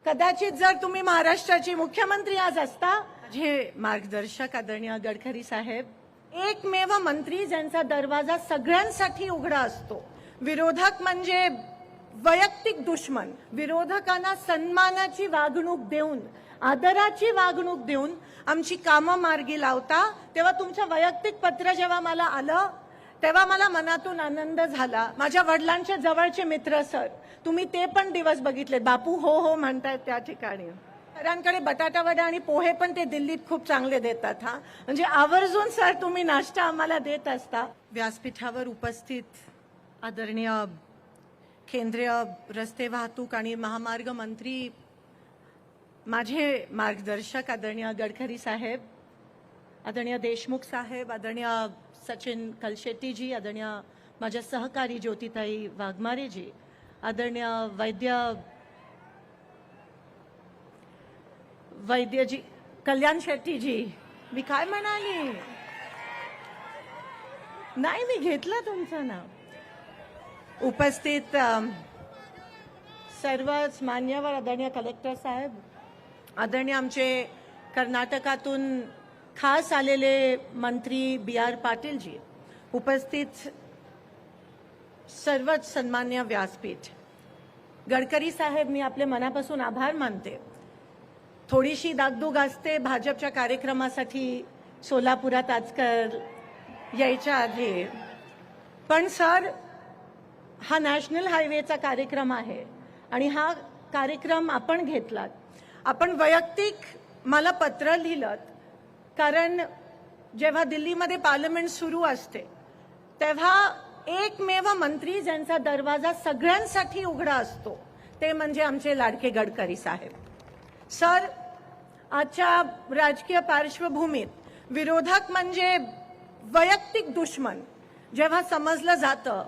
कदाचित जर तुम्ही महाराष्ट्राचे मुख्यमंत्री आज असता, माझे मार्गदर्शक आदरणीय गडकरी साहेब, एकमेव मंत्री ज्यांचा दरवाजा सगळ्यांसाठी उघडा असतो. विरोधक म्हणजे वैयक्तिक दुश्मन. विरोधकांना सन्मानाची वागणूक देऊन, आदराची वागणूक देऊन आमची कामं मार्गी लावता. तेव्हा तुमचं वैयक्तिक पत्र जेव्हा मला आलं तेव्हा मला मनातून आनंद झाला. माझ्या वडिलांचे जवळचे मित्र सर, तुम्ही ते पण दिवस बघितले. बापू हो हो म्हणतायत त्या ठिकाणी. सरांकडे बटाटा वडा आणि पोहे पण ते दिल्लीत खूप चांगले देतात. हा म्हणजे आवर्जून सर तुम्ही नाश्ता आम्हाला देत असता. व्यासपीठावर उपस्थित आदरणीय केंद्रीय रस्ते वाहतूक आणि महामार्ग मंत्री, माझे मार्गदर्शक आदरणीय गडकरी साहेब, आदरणीय देशमुख साहेब, आदरणीय सचिन कलशेट्टीजी, आदरणीय माझ्या सहकारी ज्योतिताई वाघमारेजी, आदरणीय वैद्यजी कल्याण शेट्टीजी, मी काय म्हणाली नाही, मी घेतलं तुमचं नाव. उपस्थित सर्वच मान्यवर, आदरणीय कलेक्टर साहेब, आदरणीय आमचे कर्नाटकातून खास आलेले मंत्री B.R. पाटीलजी, उपस्थित सर्वच सन्मान्य व्यासपीठ. गडकरी साहेब, मी आपले मनापासून आभार मानते. थोडीशी दागदुग असते भाजपच्या कार्यक्रमासाठी सोलापुरात आजकाल यायच्या आधी, पण सर हा नॅशनल हायवेचा कार्यक्रम आहे आणि हा कार्यक्रम आपण घेतलात. आपण वैयक्तिक मला पत्र लिहिलं, कारण जेव्हा दिल्लीमध्ये पार्लमेंट सुरू असते तेव्हा एकमेव मंत्री ज्यांचा दरवाजा सगळ्यांसाठी उघडा असतो ते म्हणजे आमचे लाडके गडकरी साहेब. सर, आजच्या राजकीय पार्श्वभूमीत विरोधक म्हणजे वैयक्तिक दुश्मन जेव्हा समजलं जातं,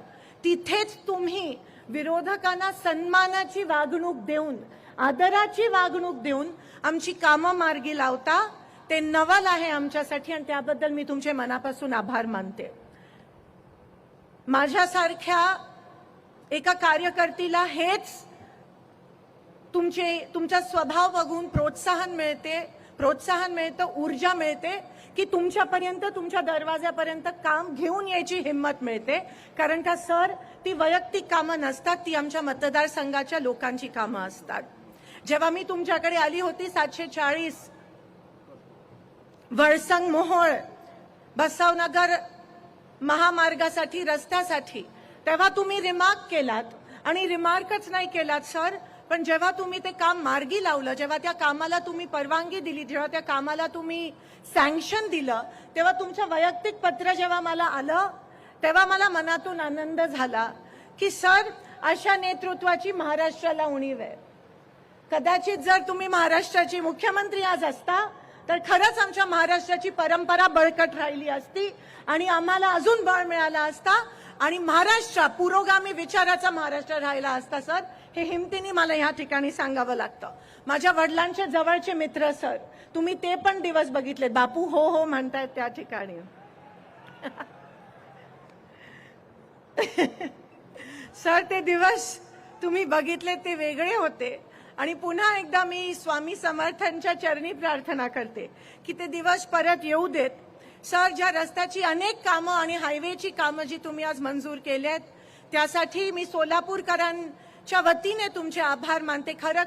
तिथेच तुम्ही विरोधकांना सन्मानाची वागणूक देऊन, आदराची वागणूक देऊन आमची कामं मार्गी लावता. ते नवल आहे आमच्यासाठी आणि त्याबद्दल मी तुमचे मनापासून आभार मानते. माझ्यासारख्या एका कार्यकर्तीला हेच तुमचा स्वभाव बघून प्रोत्साहन मिळतं, ऊर्जा मिळते की तुमच्यापर्यंत, तुमच्या दरवाजापर्यंत काम घेऊन यायची हिंमत मिळते. कारण का सर, ती वैयक्तिक कामं नसतात, ती आमच्या मतदारसंघाच्या लोकांची कामं असतात. जेव्हा मी तुमच्याकडे आली होती 740 वळसंग मोहोळ बसवनगर महामार्गासाठी, रस्त्यासाठी, तेव्हा तुम्ही रिमार्क केलात. आणि रिमार्कच नाही केलात सर, पण जेव्हा तुम्ही ते काम मार्गी लावलं, जेव्हा त्या कामाला तुम्ही परवानगी दिली, जेव्हा त्या कामाला तुम्ही सँक्शन दिलं, तेव्हा तुमचं वैयक्तिक पत्र जेव्हा मला आलं तेव्हा मला मनातून आनंद झाला की सर, अशा नेतृत्वाची महाराष्ट्राला उणीव आहे. कदाचित जर तुम्ही महाराष्ट्राचे मुख्यमंत्री आज असता तर खरंच आमच्या महाराष्ट्राची परंपरा बळकट राहिली असती आणि आम्हाला अजून बळ मिळालं असता आणि महाराष्ट्र पुरोगामी विचाराचा महाराष्ट्र राहिला असता. सर, हे हिमतीने मला या ठिकाणी सांगावं लागतं. माझ्या वडिलांचे जवळचे मित्र सर, तुम्ही ते पण दिवस बघितले. बापू हो हो म्हणतायत त्या ठिकाणी. सर, ते दिवस तुम्ही बघितले ते वेगळे होते आणि पुन्हा एकदा मी स्वामी समर्थांच्या चरणी प्रार्थना करते की ते दिवस परत येऊ देत. सर, ज्या रस्त्याची अनेक कामं आणि हायवेची कामं जी तुम्ही आज मंजूर केलेत त्यासाठी मी सोलापूरकरांच्या वतीने तुमचे आभार मानते. खरं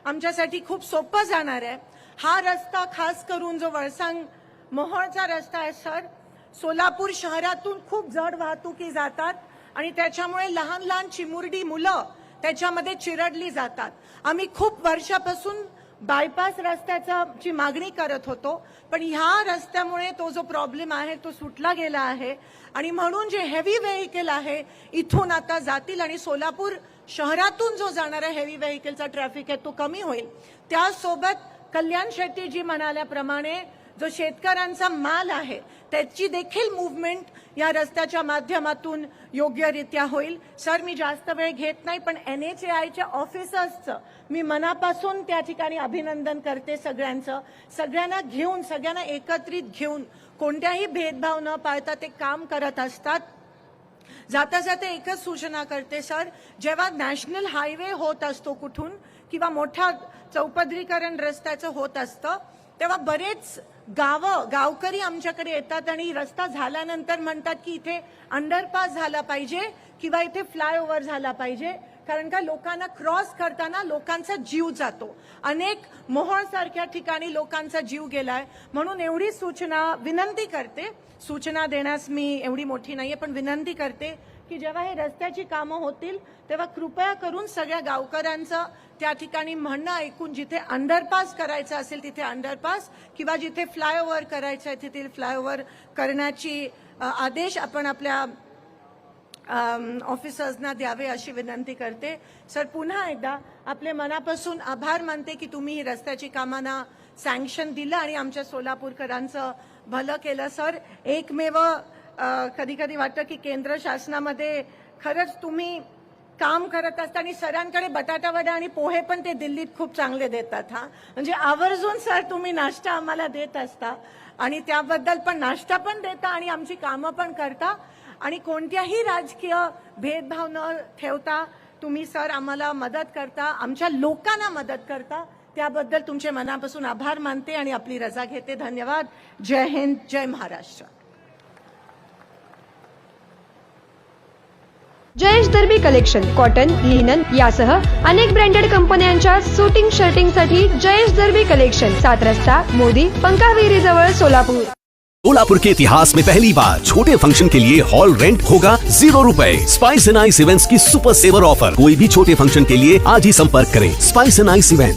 आमच्यासाठी खूप सोपं जाणार आहे. हा रस्ता खास करून जो वळसंग मोहोळचा रस्ता आहे सर, सोलापूर शहरातून खूप जड वाहतुकी जातात आणि त्याच्यामुळे लहान लहान चिमुरडी मुलं त्याच्यामध्ये चिरडली जातात. आम्ही खूप वर्षापासून बायपास रस्त्याची मागणी करत होतो, पण ह्या रस्त्यामुळे तो जो प्रॉब्लेम आहे तो सुटला गेला आहे आणि म्हणून जे हेवी व्हेकल आहे इथून आता जातील आणि सोलापूर शहरातून जो जाणारा हेवी व्हेकलचा ट्रॅफिक आहे तो कमी होईल. त्यासोबत कल्याण शेट्टीजी म्हणाल्याप्रमाणे जो शेतकऱ्यांचा माल आहे त्याची देखील मूव्हमेंट या रस्त्याच्या माध्यमातून योग्यरित्या होईल. सर, मी जास्त वेळ घेत नाही, पण NHAIच्या ऑफिसर्सचं मी मनापासून त्या ठिकाणी अभिनंदन करते. सगळ्यांना घेऊन, सगळ्यांना एकत्रित घेऊन कोणत्याही भेदभाव न पाळता ते काम करत असतात. जाता जाता एकच सूचना करते सर, जेव्हा नॅशनल हायवे होत असतो कुठून किंवा मोठ्या चौपदरीकरण रस्त्याचं होत असतं तेव्हा बरेच गावकरी आमच्याकडे येतात आणि रस्ता झाल्यानंतर म्हणतात की इथे अंडरपास झाला पाहिजे किंवा इथे फ्लायओव्हर झाला पाहिजे, कारण का लोकांना क्रॉस करताना लोकांचा जीव जातो. अनेक मोहोळ सारख्या ठिकाणी लोकांचा जीव गेलाय. म्हणून एवढी विनंती करते, सूचना देण्यास मी एवढी मोठी नाहीये, पण विनंती करते की जेव्हा हे रस्त्याची कामं होतील तेव्हा कृपया करून सगळ्या गावकऱ्यांचं त्या ठिकाणी म्हणणं ऐकून जिथे अंडरपास करायचं असेल तिथे अंडरपास किंवा जिथे फ्लायओव्हर करायचं आहे तिथे फ्लायओव्हर करण्याची आदेश आपण आपल्या ऑफिसर्सना द्यावे अशी विनंती करते. सर, पुन्हा एकदा आपले मनापासून आभार मानते की तुम्ही ही रस्त्याची कामांना सँक्शन दिलं आणि आमच्या सोलापूरकरांचं भलं केलं. सर, एकमेव कधी कधी वाटतं की केंद्र शासनामध्ये खरंच तुम्ही काम करत असता आणि सरांकडे बटाटा वडा आणि पोहे पण ते दिल्लीत खूप चांगले देतात. म्हणजे आवर्जून सर तुम्ही नाश्ता आम्हाला देत असता आणि त्याबद्दल पण नाश्ता पण देता आणि आमची कामं पण करता आणि कोणत्याही राजकीय भेदभाव न ठेवता तुम्ही सर आम्हाला मदत करता, आमच्या लोकांना मदत करता. त्याबद्दल तुमचे मनापासून आभार मानते आणि आपली रजा घेते. धन्यवाद. जय हिंद, जय Maharashtra. Jayesh दर्बी collection cotton, linen यासह अनेक ब्रँडेड कंपन्यांच्या सुटिंग शर्टिंगसाठी जयेश दर्बी कलेक्शन, 7 रस्ता मोदी पंकाविरी जवळ सोलापूर. सोलापुर के इतिहास में पहली बार छोटे फंक्शन के लिए हॉल रेंट होगा 0 रुपए. स्पाइस एंड आइस इवेंट्स की सुपर सेवर ऑफर. कोई भी छोटे फंक्शन के लिए आज ही संपर्क करें. Spice end ice events.